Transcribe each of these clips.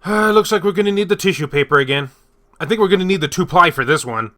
Looks like we're gonna need the tissue paper again. I think we're gonna need the 2-ply for this one.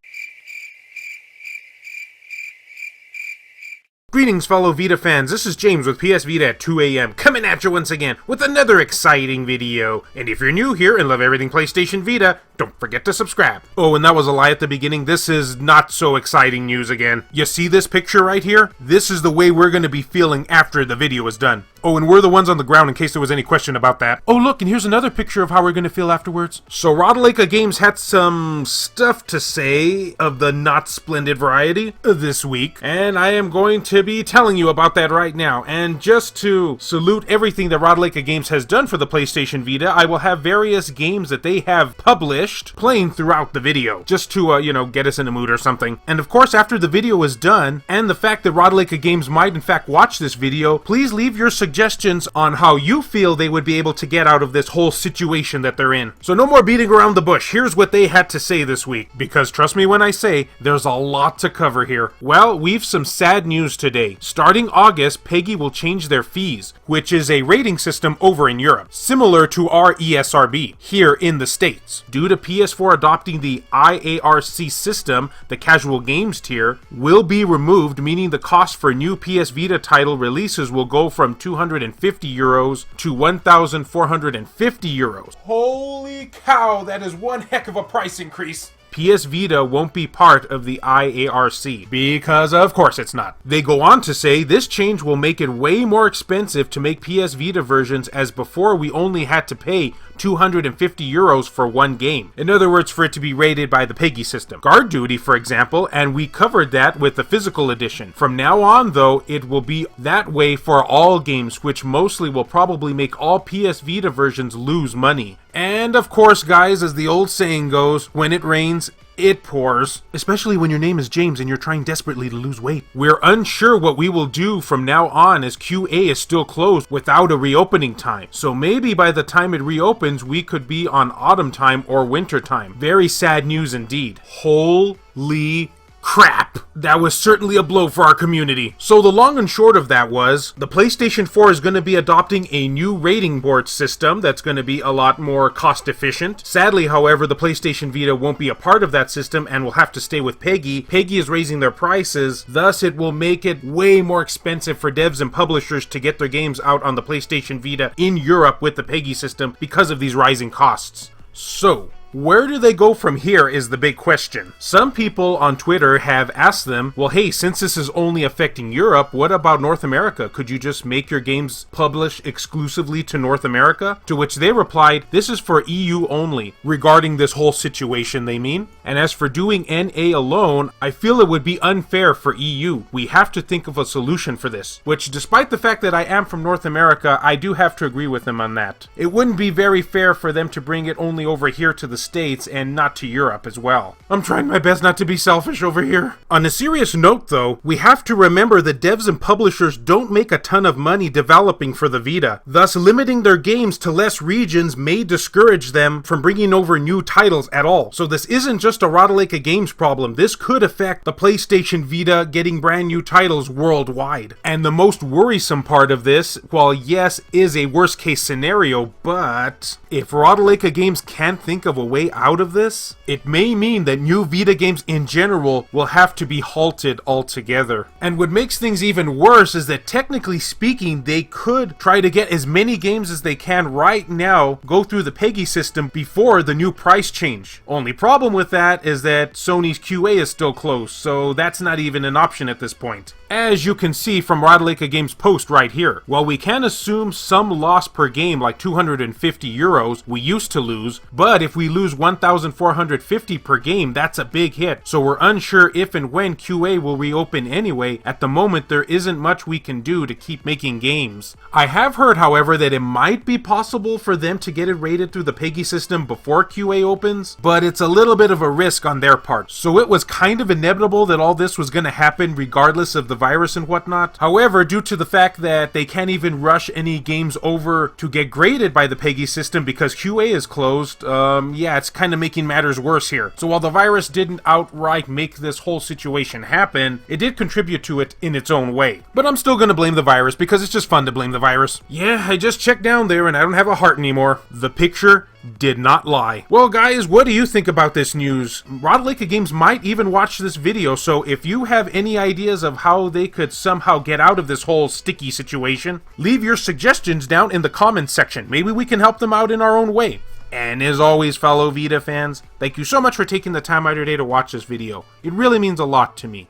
Greetings, fellow Vita fans. This is James with PS Vita at 2 AM, coming at you once again with another exciting video. And if you're new here and love everything PlayStation Vita, don't forget to subscribe. Oh, and that was a lie at the beginning. This is not so exciting news again. You see this picture right here? This is the way we're going to be feeling after the video is done. Oh, and we're the ones on the ground in case there was any question about that. Oh, look, and here's another picture of how we're going to feel afterwards. So Ratalaika Games had some stuff to say of the not splendid variety this week, and I am going to be telling you about that right now. And just to salute everything that Ratalaika Games has done for the PlayStation Vita, I will have various games that they have published playing throughout the video, just to, get us in a mood or something. And of course, after the video is done, and the fact that Ratalaika Games might in fact watch this video, please leave your suggestions on how you feel they would be able to get out of this whole situation that they're in. So no more beating around the bush. Here's what they had to say this week, because trust me when I say, there's a lot to cover here. Well, we've some sad news today. Starting August, PEGI will change their fees, which is a rating system over in Europe, similar to our ESRB here in the States. Due to PS4 adopting the IARC system, the casual games tier will be removed, meaning the cost for new PS Vita title releases will go from €250 to €1,450. Holy cow, that is one heck of a price increase. PS Vita won't be part of the IARC, because of course it's not. They go on to say this change will make it way more expensive to make PS Vita versions, as before we only had to pay €250 for one game. In other words, for it to be rated by the PEGI system. Guard Duty, for example, and we covered that with the physical edition. From now on, though, it will be that way for all games, which mostly will probably make all PS Vita versions lose money. And of course, guys, as the old saying goes, when it rains, it pours, especially when your name is James and you're trying desperately to lose weight. We're unsure what we will do from now on, as QA is still closed without a reopening time. So maybe by the time it reopens, we could be on autumn time or winter time. Very sad news indeed. Holy crap! That was certainly a blow for our community. So the long and short of that was, the PlayStation 4 is going to be adopting a new rating board system that's going to be a lot more cost efficient. Sadly, however, the PlayStation Vita won't be a part of that system and will have to stay with PEGI. PEGI is raising their prices, thus it will make it way more expensive for devs and publishers to get their games out on the PlayStation Vita in Europe with the PEGI system because of these rising costs. So, where do they go from here is the big question. Some people on Twitter have asked them, well, hey, since this is only affecting Europe, what about North America? Could you just make your games publish exclusively to North America? To which they replied, this is for EU only, regarding this whole situation, they mean. And as for doing NA alone, I feel it would be unfair for EU. We have to think of a solution for this, which despite the fact that I am from North America, I do have to agree with them on that. It wouldn't be very fair for them to bring it only over here to the States and not to Europe as well. I'm trying my best not to be selfish over here. On a serious note though, we have to remember that devs and publishers don't make a ton of money developing for the Vita. Thus, limiting their games to less regions may discourage them from bringing over new titles at all. So this isn't just a Ratalaika Games problem. This could affect the PlayStation Vita getting brand new titles worldwide. And the most worrisome part of this, while yes, is a worst case scenario, but if Ratalaika Games can't think of a way out of this, it may mean that new Vita games in general will have to be halted altogether. And what makes things even worse is that technically speaking, they could try to get as many games as they can right now go through the PEGI system before the new price change. Only problem with that is that Sony's QA is still closed, so that's not even an option at this point. As you can see from Ratalaika Games' post right here, while we can assume some loss per game like €250 we used to lose, but if we lose $1,450 per game, that's a big hit. So we're unsure if and when QA will reopen anyway. At the moment, there isn't much we can do to keep making games. I have heard, however, that it might be possible for them to get it rated through the PEGI system before QA opens, but it's a little bit of a risk on their part. So it was kind of inevitable that all this was going to happen regardless of the virus and whatnot. However, due to the fact that they can't even rush any games over to get graded by the PEGI system because QA is closed, yeah, it's kind of making matters worse here. So while the virus didn't outright make this whole situation happen, it did contribute to it in its own way. But I'm still gonna blame the virus because it's just fun to blame the virus. Yeah, I just checked down there and I don't have a heart anymore. The picture did not lie. Well guys, what do you think about this news? Ratalaika Games might even watch this video, so if you have any ideas of how they could somehow get out of this whole sticky situation, leave your suggestions down in the comments section. Maybe we can help them out in our own way. And as always, fellow Vita fans, thank you so much for taking the time out of your day to watch this video. It really means a lot to me.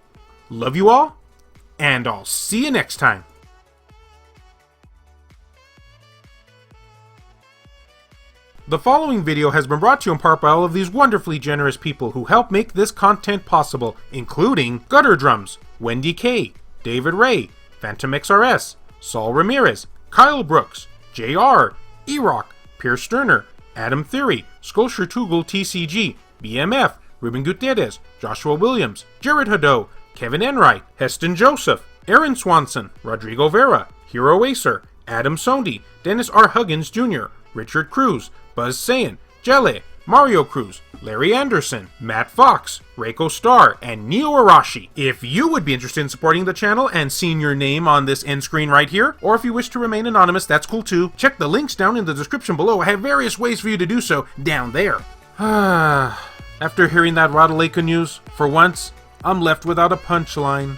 Love you all, and I'll see you next time. The following video has been brought to you in part by all of these wonderfully generous people who help make this content possible, including Gutter Drums, Wendy K, David Ray, Phantom XRS, Saul Ramirez, Kyle Brooks, JR, E-Rock, Pierce Sterner, Adam Theory, Sculpture Tugel TCG, BMF, Ruben Gutierrez, Joshua Williams, Jared Haddo, Kevin Enright, Heston Joseph, Aaron Swanson, Rodrigo Vera, Hero Acer, Adam Sondi, Dennis R. Huggins Jr., Richard Cruz, Buzz Sayin, Jelly, Mario Cruz, Larry Anderson, Matt Fox, Reiko Star, and Neo Arashi. If you would be interested in supporting the channel and seeing your name on this end screen right here, or if you wish to remain anonymous, that's cool too. Check the links down in the description below. I have various ways for you to do so down there. After hearing that Ratalaika news, for once, I'm left without a punchline.